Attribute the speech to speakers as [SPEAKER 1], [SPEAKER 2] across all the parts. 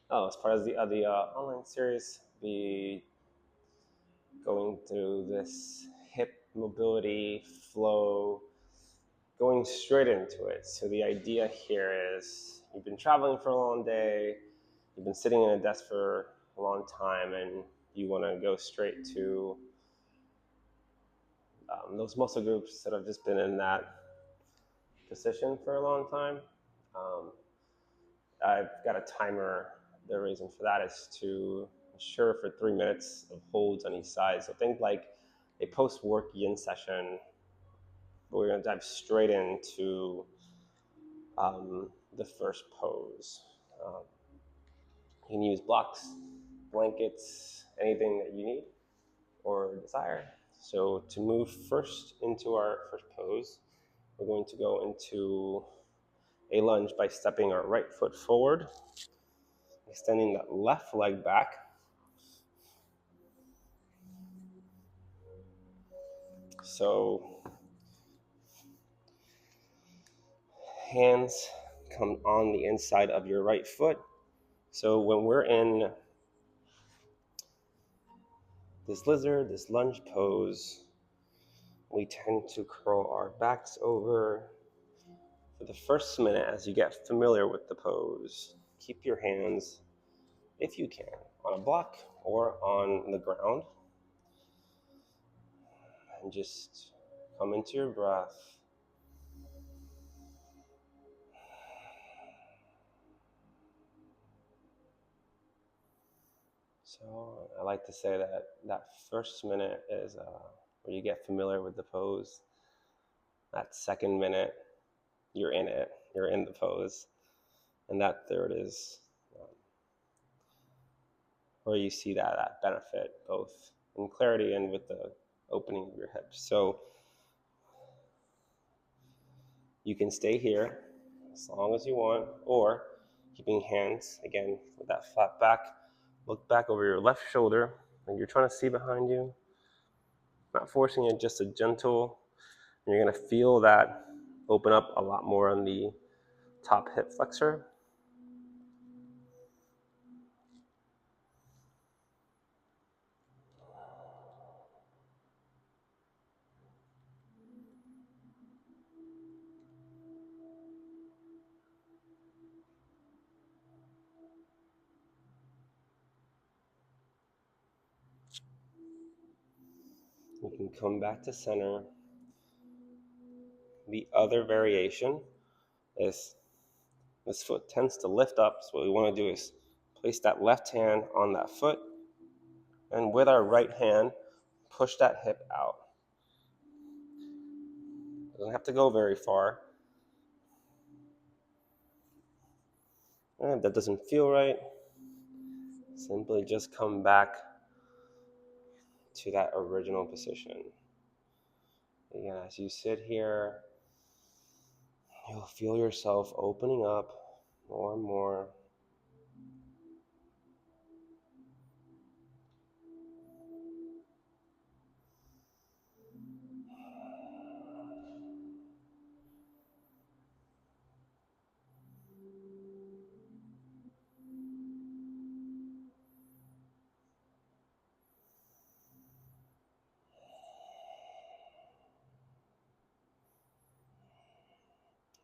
[SPEAKER 1] Oh, as part of the online series, be going through this hip mobility flow, going straight into it. So the idea here is you've been traveling for a long day, you've been sitting in a desk for a long time, and you want to go straight to those muscle groups that have just been in that position for a long time. Um, I've got a timer. The reason for that is to ensure for 3 minutes of holds on each side. So think like a post-work yin session. We're going to dive straight into the first pose. Um, you can use blocks, blankets, anything that you need or desire. So to move first into our first pose, we're going to go into a lunge by stepping our right foot forward, extending that left leg back. So hands come on the inside of your right foot. So when we're in this lizard, this lunge pose, we tend to curl our backs over. For the first minute, as you get familiar with the pose, keep your hands, if you can, on a block or on the ground, and just come into your breath. So I like to say that that first minute is where you get familiar with the pose. That second minute, you're in it, you're in the pose. And that third is where you see that benefit, both in clarity and with the opening of your hips. So you can stay here as long as you want, or keeping hands, again, with that flat back, look back over your left shoulder, and you're trying to see behind you, not forcing it, just a gentle, and you're gonna feel that open up a lot more on the top hip flexor. You can come back to center. The other variation is this foot tends to lift up, so what we want to do is place that left hand on that foot, and with our right hand, push that hip out. Doesn't have to go very far. And if that doesn't feel right, simply just come back to that original position. Again, as you sit here, you'll feel yourself opening up more and more.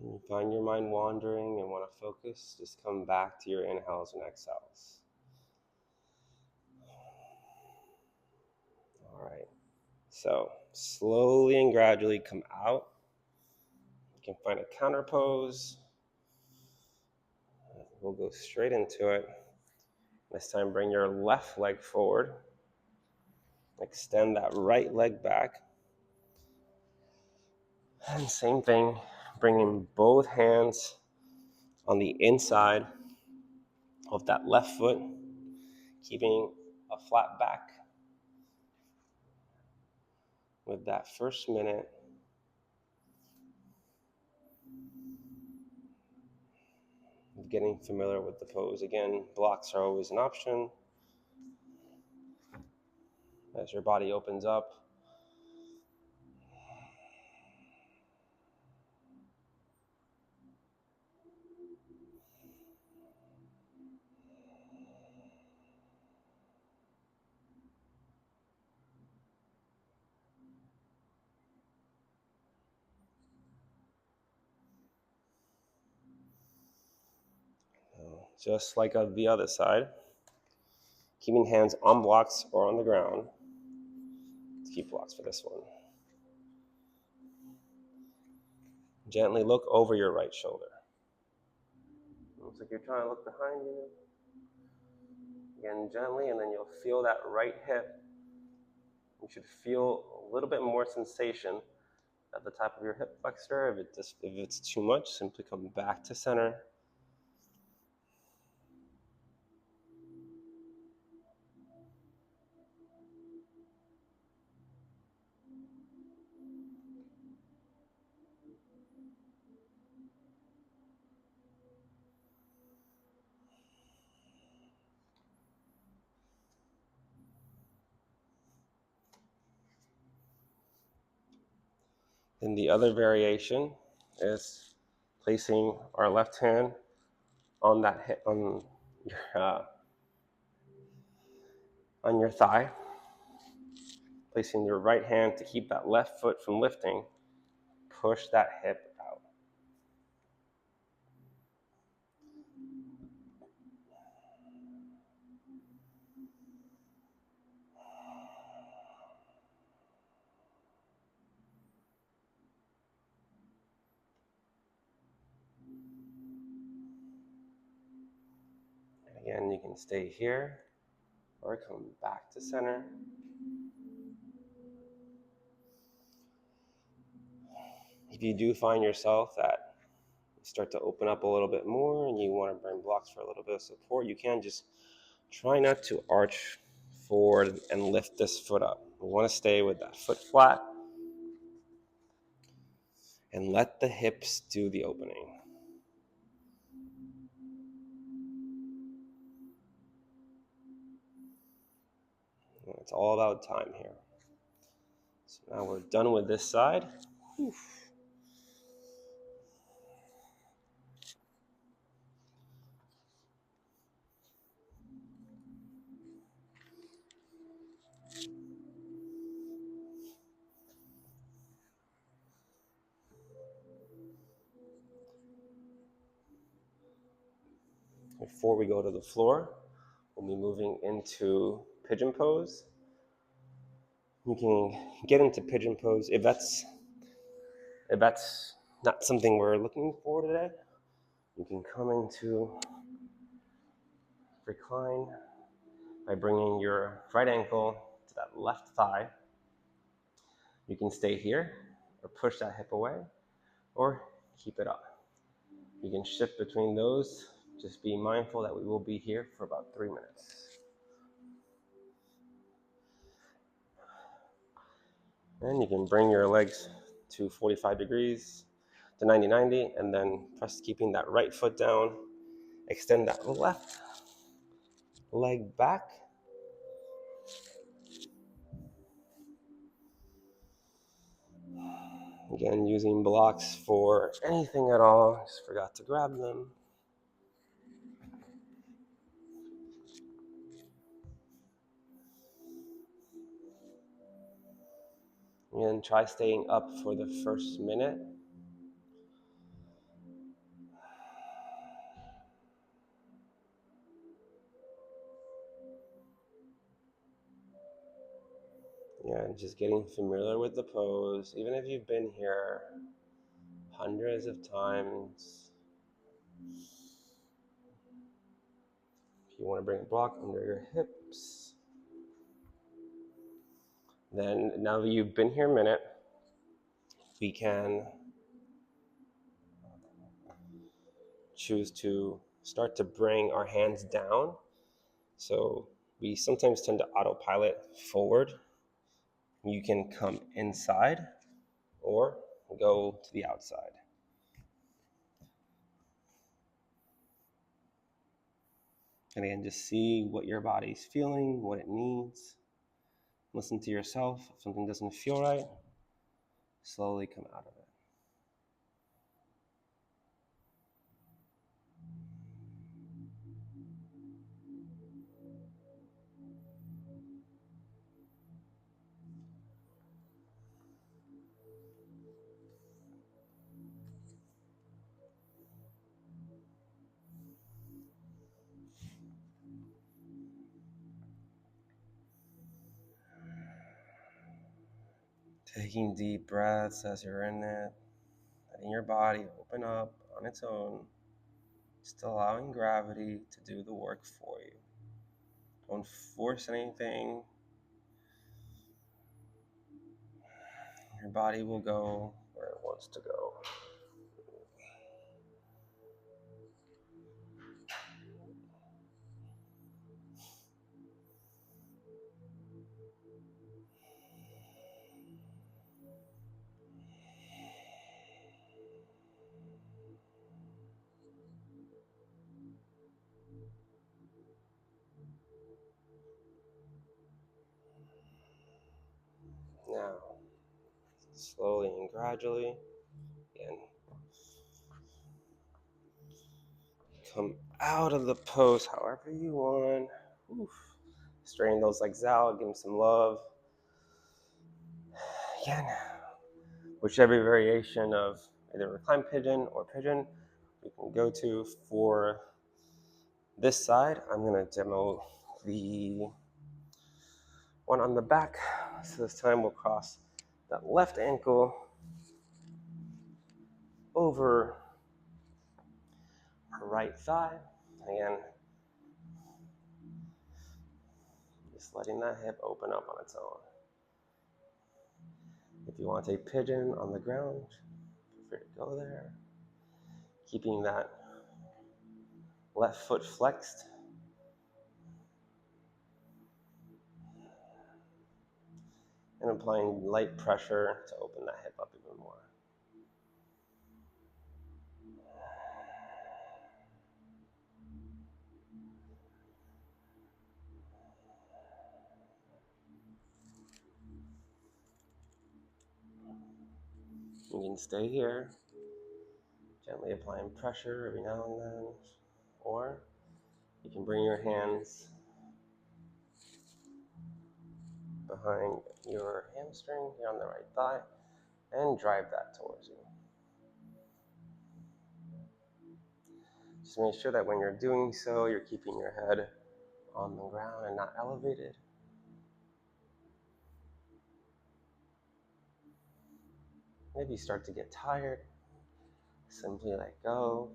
[SPEAKER 1] When you find your mind wandering and want to focus, just come back to your inhales and exhales. All right. So slowly and gradually come out. You can find a counter pose. We'll go straight into it. This time, bring your left leg forward. Extend that right leg back. And same thing, bringing both hands on the inside of that left foot, keeping a flat back. With that first minute, of getting familiar with the pose. Again, blocks are always an option. As your body opens up, just like on the other side. Keeping hands on blocks or on the ground. Let's keep blocks for this one. Gently look over your right shoulder. Looks like you're trying to look behind you. Again, gently, and then you'll feel that right hip. You should feel a little bit more sensation at the top of your hip flexor. If it's too much, simply come back to center. Then the other variation is placing our left hand on that hip, on your thigh, placing your right hand to keep that left foot from lifting. Push that hip out. And again, you can stay here or come back to center. If you do find yourself that you start to open up a little bit more and you want to bring blocks for a little bit of support, you can just try not to arch forward and lift this foot up. We want to stay with that foot flat and let the hips do the opening. It's all about time here. So now we're done with this side. Whew. Before we go to the floor, we'll be moving into pigeon pose. You can get into pigeon pose if that's not something we're looking for today. You can come into recline by bringing your right ankle to that left thigh. You can stay here or push that hip away or keep it up. You can shift between those. Just be mindful that we will be here for about 3 minutes. And you can bring your legs to 45 degrees, to 90, and then press keeping that right foot down. Extend that left leg back. Again, using blocks for anything at all. Just forgot to grab them. And try staying up for the first minute. Yeah, just getting familiar with the pose. Even if you've been here hundreds of times, if you want to bring a block under your hips, then now that you've been here a minute, we can choose to start to bring our hands down. So we sometimes tend to autopilot forward. You can come inside or go to the outside. And again, just see what your body's feeling, what it needs. Listen to yourself. If something doesn't feel right, slowly come out of it. Taking deep breaths as you're in it, letting your body open up on its own, just allowing gravity to do the work for you. Don't force anything. Your body will go where it wants to go. Now, slowly and gradually, again, come out of the pose however you want. Oof. Straighten those legs out, give them some love. Again, whichever variation of either recline pigeon or pigeon you can go to for this side. I'm going to demo the one on the back. So this time we'll cross that left ankle over our right thigh. Again, just letting that hip open up on its own. If you want to take pigeon on the ground, feel free to go there. Keeping that left foot flexed. And applying light pressure to open that hip up even more. You can stay here, gently applying pressure every now and then, or you can bring your hands behind your hamstring here on the right thigh and drive that towards you. Just make sure that when you're doing so, you're keeping your head on the ground and not elevated. Maybe you start to get tired, simply let go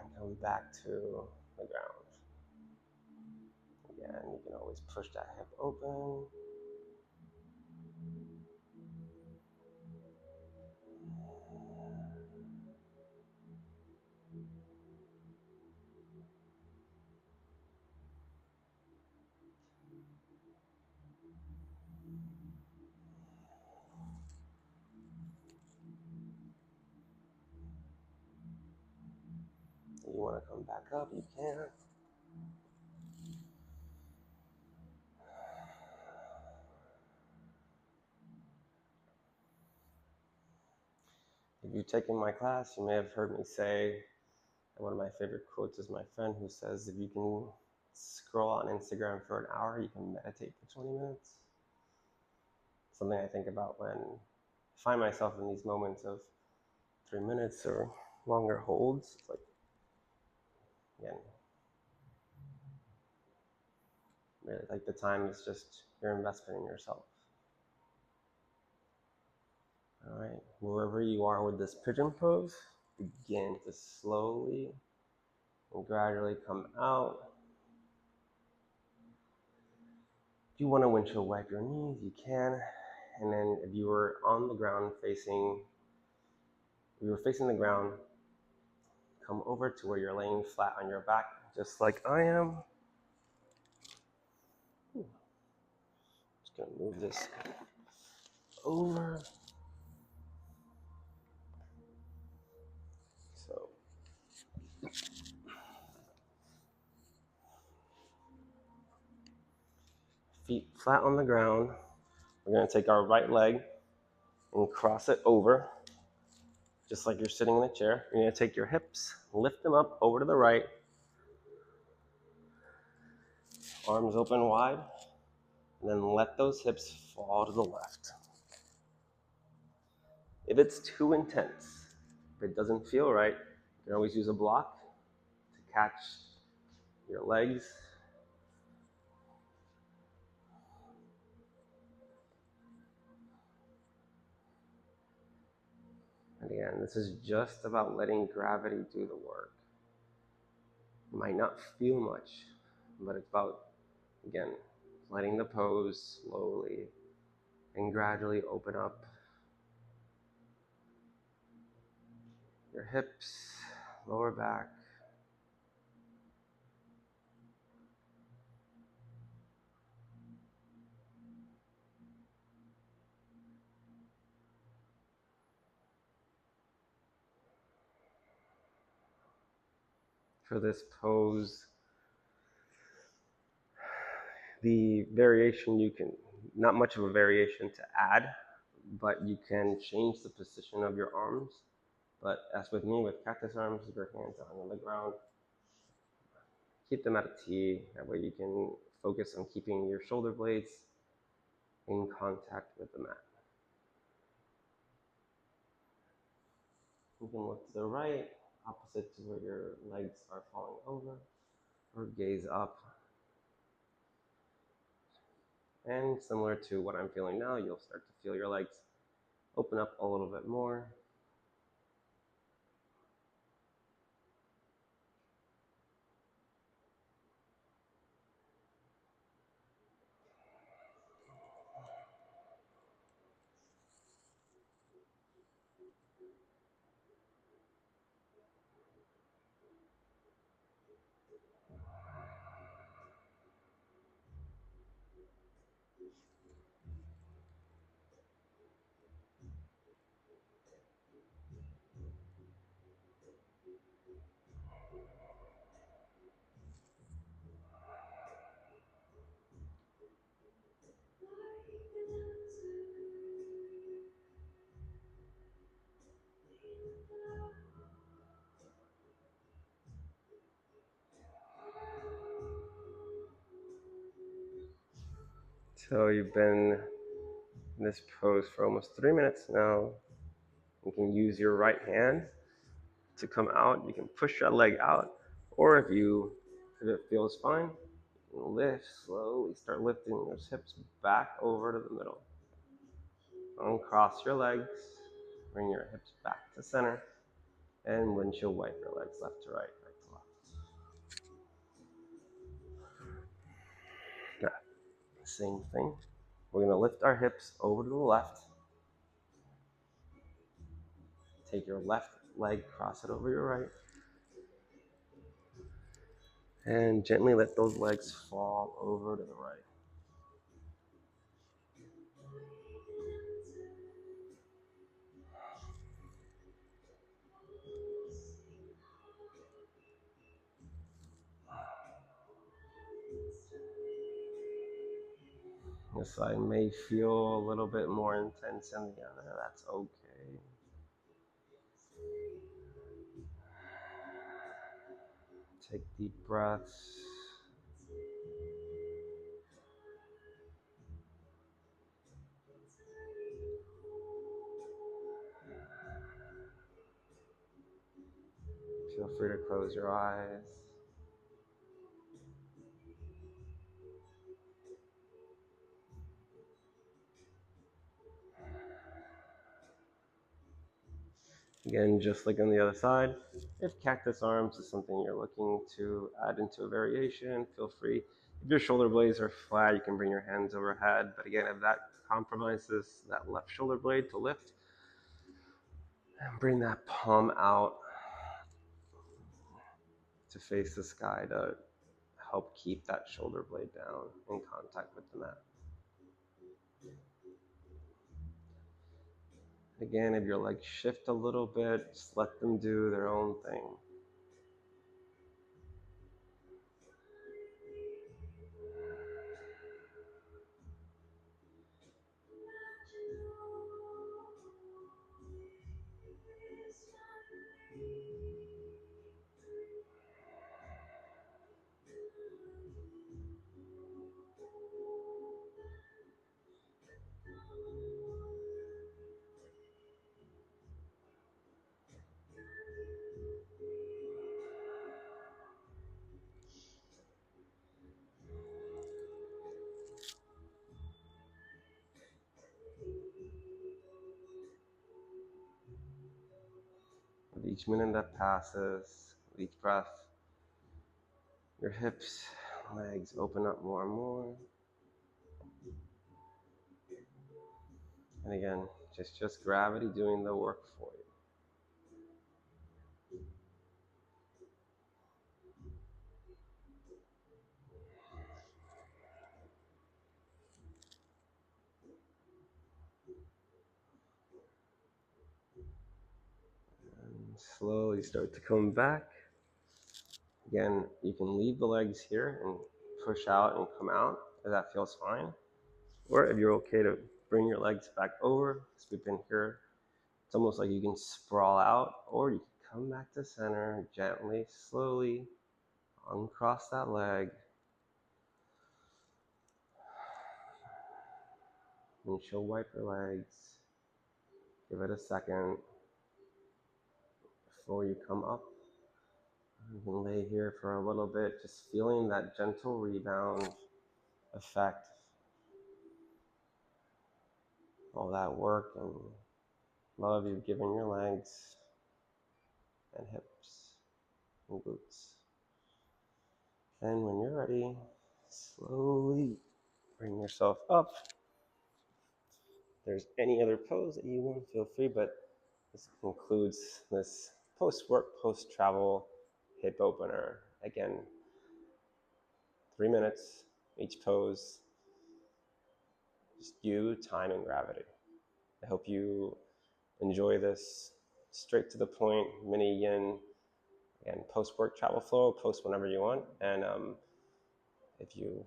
[SPEAKER 1] and come back to the ground. Again, you can always push that hip open. If you want to come back up, you can. If you've taken my class, you may have heard me say, and one of my favorite quotes is my friend who says, if you can scroll on Instagram for an hour, you can meditate for 20 minutes. Something I think about when I find myself in these moments of 3 minutes or longer holds. It's like, again, really like the time is just your investment in yourself. All right, wherever you are with this pigeon pose, begin to slowly and gradually come out. If you want to windshield wipe your knees, you can. And then if you were on the ground facing the ground, come over to where you're laying flat on your back, just like I am. Just gonna move this over. So, feet flat on the ground. We're gonna take our right leg and cross it over, just like you're sitting in a chair. You're gonna take your hips, lift them up over to the right, arms open wide, and then let those hips fall to the left. If it's too intense, if it doesn't feel right, you can always use a block to catch your legs. And again, this is just about letting gravity do the work. You might not feel much, but it's about, again, letting the pose slowly and gradually open up your hips, lower back. For this pose, the variation you can, not much of a variation to add, but you can change the position of your arms. But as with me, with cactus arms, your hands are on the ground. Keep them at a T. That way you can focus on keeping your shoulder blades in contact with the mat. You can look to the right, opposite to where your legs are falling over, or gaze up. And similar to what I'm feeling now, you'll start to feel your legs open up a little bit more. So you've been in this pose for almost 3 minutes now. You can use your right hand to come out. You can push your leg out, or if it feels fine, lift slowly. Start lifting those hips back over to the middle. Uncross your legs. Bring your hips back to center, and windshield wipe your legs left to right, right to left. Now, same thing. We're gonna lift our hips over to the left. Take your left leg, cross it over your right, and gently let those legs fall over to the right. This side may feel a little bit more intense than the other. That's okay. Take deep breaths. Feel free to close your eyes. Again, just like on the other side, if cactus arms is something you're looking to add into a variation, feel free. If your shoulder blades are flat, you can bring your hands overhead. But again, if that compromises that left shoulder blade to lift, and bring that palm out to face the sky to help keep that shoulder blade down in contact with the mat. Again, if your legs shift a little bit, just let them do their own thing. Each minute that passes, each breath, your hips, legs open up more and more. And again, just gravity doing the work for you. And slowly start to come back. Again, you can leave the legs here and push out and come out if that feels fine. Or if you're okay to bring your legs back over, because we've been here, it's almost like you can sprawl out, or you can come back to center, gently, slowly uncross that leg. Windshield wiper legs. Give it a second before you come up. You can lay here for a little bit, just feeling that gentle rebound effect. All that work and love you've given your legs and hips and glutes. And when you're ready, slowly bring yourself up. If there's any other pose that you want, feel free, but this concludes this post-work, post-travel hip opener. Again, 3 minutes, each pose, just you, time, and gravity. I hope you enjoy this straight to the point mini yin, again, post-work travel flow, post whenever you want. And if you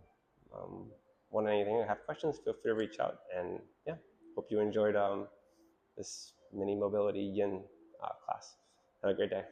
[SPEAKER 1] want anything or have questions, feel free to reach out. And yeah, hope you enjoyed this mini mobility yin class. Have a great day.